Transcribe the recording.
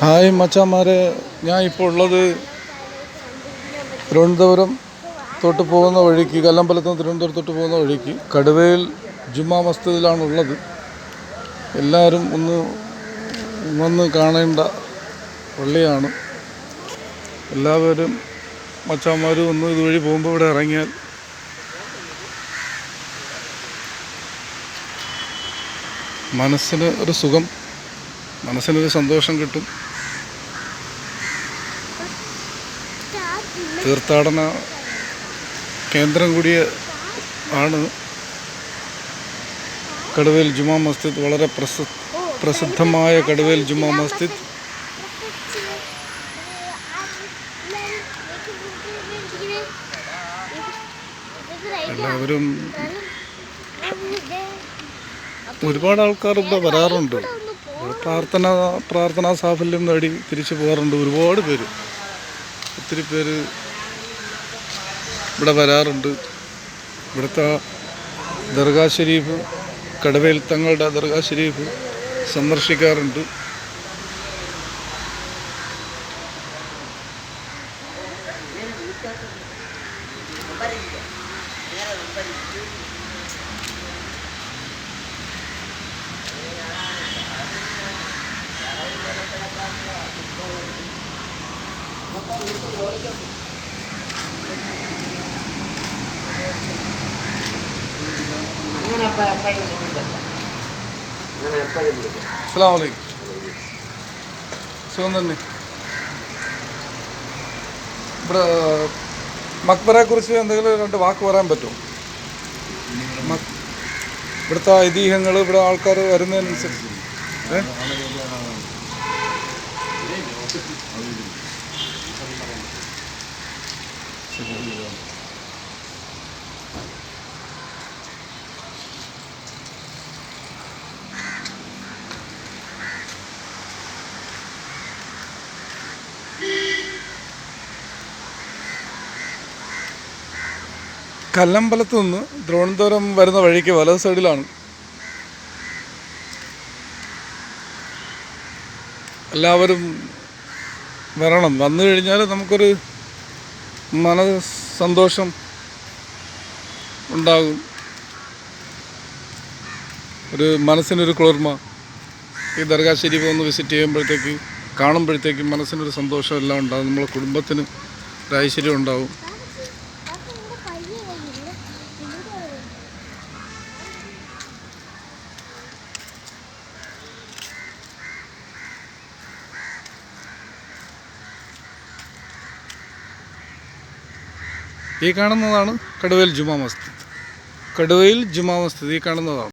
Hi മച്ചാന്മാരെ, ഞാൻ ഇപ്പോൾ ഉള്ളത് തിരുവനന്തപുരം തൊട്ട് പോകുന്ന വഴിക്ക്, കല്ലമ്പലത്ത് നിന്ന് തിരുവനന്തപുരത്തോട്ട് പോകുന്ന വഴിക്ക് കടുവയിൽ ജുമാ മസ്ജിദിലാണുള്ളത്. എല്ലാവരും ഒന്ന് വന്ന് കാണേണ്ട പള്ളിയാണ്. എല്ലാവരും മച്ചാന്മാരും ഒന്ന് ഇതുവഴി പോകുമ്പോൾ ഇവിടെ ഇറങ്ങിയാൽ മനസ്സിന് ഒരു സുഖം, മനസ്സിനൊരു സന്തോഷം കിട്ടും. തീർത്ഥാടന കേന്ദ്രം കൂടിയ ആണ് കടുവയിൽ ജുമാ മസ്ജിദ്. വളരെ പ്രസിദ്ധമായ കടുവയിൽ ജുമാ മസ്ജിദ്. എല്ലാവരും, ഒരുപാട് ആൾക്കാർ ഇവിടെ വരാറുണ്ട്. പ്രാർത്ഥനാ സാഫല്യം നേടി തിരിച്ചു പോകാറുണ്ട്. ഒരുപാട് പേര്, ഒത്തിരി പേര് ഇവിടെ വരാറുണ്ട്. ഇവിടുത്തെ ദർഗാ ഷരീഫ്, കടുവയിൽ തങ്ങളുടെ ദർഗാ ഷരീഫ് സന്ദർശിക്കാറുണ്ട്. അസ്സലാമു അലൈക്കും. സുഖം തന്നെ. ഇവിടെ മക്ബറയെ കുറിച്ച് എന്തെങ്കിലും 2 വാക്ക് പറയാൻ പറ്റുമോ? ഇവിടുത്തെ ഐതിഹ്യങ്ങൾ, ഇവിടെ ആൾക്കാർ വരുന്നതിനനുസരിച്ച് കല്ലമ്പലത്ത് നിന്ന് തിരുവനന്തപുരം വരുന്ന വഴിക്ക് വലത് സൈഡിലാണ്. എല്ലാവരും വരണം. വന്നു കഴിഞ്ഞാൽ നമുക്കൊരു സന്തോഷം ഉണ്ടാകും, ഒരു മനസ്സിനൊരു കുളിർമ. ഈ ദർഗാ ഷരീഫ് ഒന്ന് വിസിറ്റ് ചെയ്യുമ്പോഴത്തേക്ക്, കാണുമ്പോഴത്തേക്കും മനസ്സിനൊരു സന്തോഷം എല്ലാം ഉണ്ടാകും. നമ്മളെ കുടുംബത്തിന് ഒരു ഐശ്വര്യം ഉണ്ടാകും. ഈ കാണുന്നതാണ് കടുവയിൽ ജുമാ മസ്ജിദ്. കടുവയിൽ ജുമാ മസ്ജിദ് ഈ കാണുന്നതാണ്.